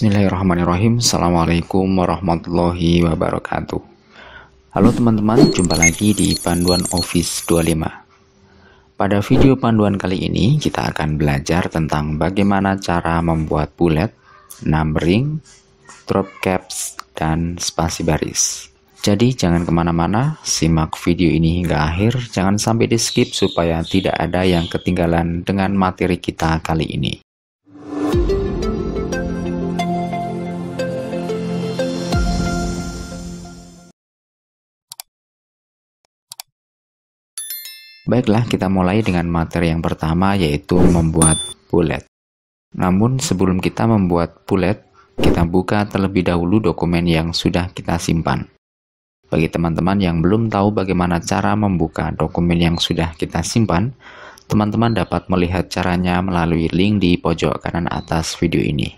Bismillahirrahmanirrahim. Assalamualaikum warahmatullahi wabarakatuh. Halo teman-teman, jumpa lagi di Panduan Office 25. Pada video panduan kali ini kita akan belajar tentang bagaimana cara membuat bullet, numbering, drop caps, dan spasi baris. Jadi jangan kemana-mana, simak video ini hingga akhir, jangan sampai di skip supaya tidak ada yang ketinggalan dengan materi kita kali ini. Baiklah, kita mulai dengan materi yang pertama, yaitu membuat bullet. Namun sebelum kita membuat bullet, kita buka terlebih dahulu dokumen yang sudah kita simpan. Bagi teman-teman yang belum tahu bagaimana cara membuka dokumen yang sudah kita simpan, teman-teman dapat melihat caranya melalui link di pojok kanan atas video ini.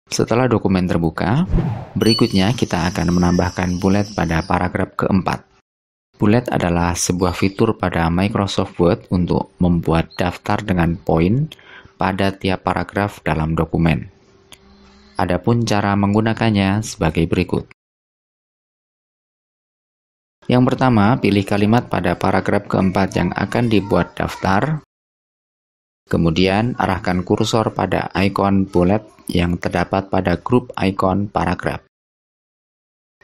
Setelah dokumen terbuka, berikutnya kita akan menambahkan bullet pada paragraf keempat. Bullet adalah sebuah fitur pada Microsoft Word untuk membuat daftar dengan poin pada tiap paragraf dalam dokumen. Adapun cara menggunakannya sebagai berikut. Yang pertama, pilih kalimat pada paragraf keempat yang akan dibuat daftar. Kemudian, arahkan kursor pada ikon bullet yang terdapat pada grup ikon paragraf.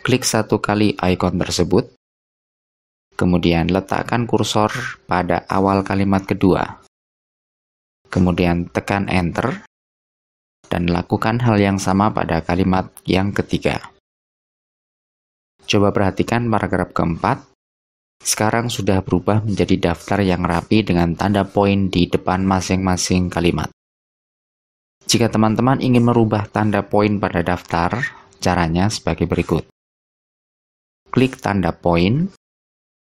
Klik satu kali ikon tersebut. Kemudian letakkan kursor pada awal kalimat kedua. Kemudian tekan Enter. Dan lakukan hal yang sama pada kalimat yang ketiga. Coba perhatikan paragraf keempat. Sekarang sudah berubah menjadi daftar yang rapi dengan tanda poin di depan masing-masing kalimat. Jika teman-teman ingin merubah tanda poin pada daftar, caranya sebagai berikut. Klik tanda poin.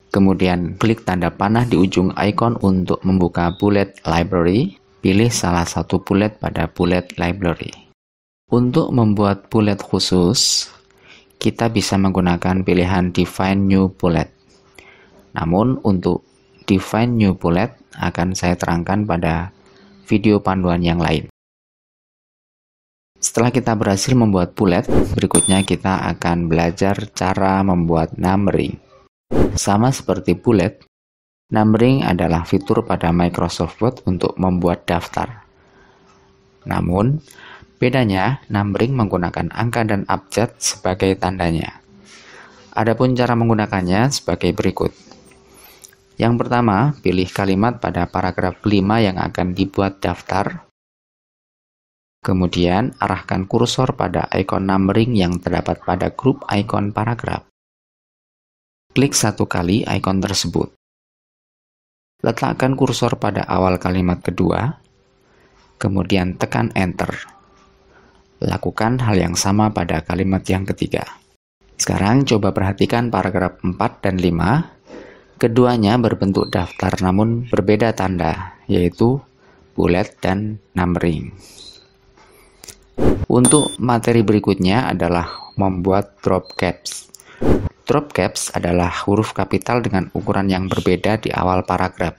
Kemudian klik tanda panah di ujung ikon untuk membuka bullet library. Pilih salah satu bullet pada bullet library. Untuk membuat bullet khusus, kita bisa menggunakan pilihan define new bullet. Namun untuk define new bullet akan saya terangkan pada video panduan yang lain. Setelah kita berhasil membuat bullet, berikutnya kita akan belajar cara membuat numbering. Sama seperti bullet, numbering adalah fitur pada Microsoft Word untuk membuat daftar. Namun, bedanya numbering menggunakan angka dan abjad sebagai tandanya. Adapun cara menggunakannya sebagai berikut. Yang pertama, pilih kalimat pada paragraf 5 yang akan dibuat daftar. Kemudian, arahkan kursor pada ikon numbering yang terdapat pada grup ikon paragraf. Klik satu kali ikon tersebut. Letakkan kursor pada awal kalimat kedua, kemudian tekan Enter. Lakukan hal yang sama pada kalimat yang ketiga. Sekarang coba perhatikan paragraf 4 dan 5. Keduanya berbentuk daftar namun berbeda tanda, yaitu bullet dan numbering. Untuk materi berikutnya adalah membuat drop caps. Drop caps adalah huruf kapital dengan ukuran yang berbeda di awal paragraf.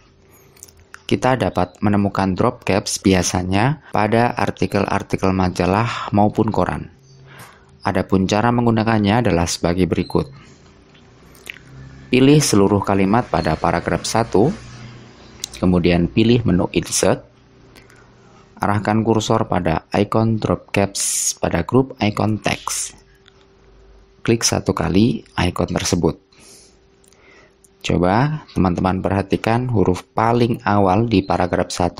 Kita dapat menemukan drop caps biasanya pada artikel-artikel majalah maupun koran. Adapun cara menggunakannya adalah sebagai berikut. Pilih seluruh kalimat pada paragraf 1, kemudian pilih menu Insert. Arahkan kursor pada ikon drop caps pada grup ikon teks. Klik satu kali ikon tersebut. Coba teman-teman perhatikan huruf paling awal di paragraf 1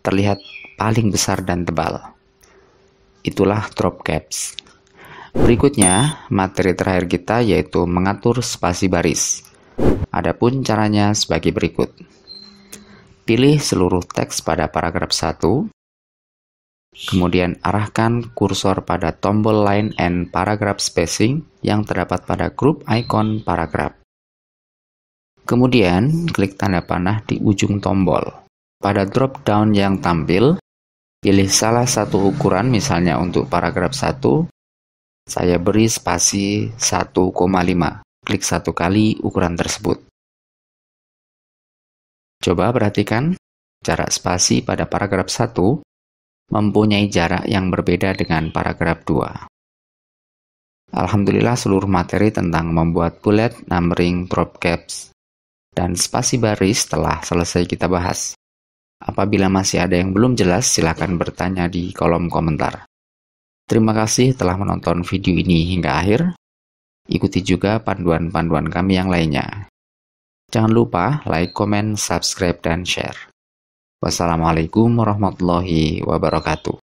terlihat paling besar dan tebal. Itulah drop caps. Berikutnya, materi terakhir kita yaitu mengatur spasi baris. Adapun caranya sebagai berikut. Pilih seluruh teks pada paragraf 1. Kemudian arahkan kursor pada tombol line and paragraph spacing yang terdapat pada grup ikon paragraf. Kemudian klik tanda panah di ujung tombol. Pada drop down yang tampil, pilih salah satu ukuran, misalnya untuk paragraf 1, saya beri spasi 1,5. Klik satu kali ukuran tersebut. Coba perhatikan jarak spasi pada paragraf 1 mempunyai jarak yang berbeda dengan paragraf 2. Alhamdulillah seluruh materi tentang membuat bullet, numbering, drop caps, dan spasi baris telah selesai kita bahas. Apabila masih ada yang belum jelas, silakan bertanya di kolom komentar. Terima kasih telah menonton video ini hingga akhir. Ikuti juga panduan-panduan kami yang lainnya. Jangan lupa like, comment, subscribe, dan share. Wassalamualaikum warahmatullahi wabarakatuh.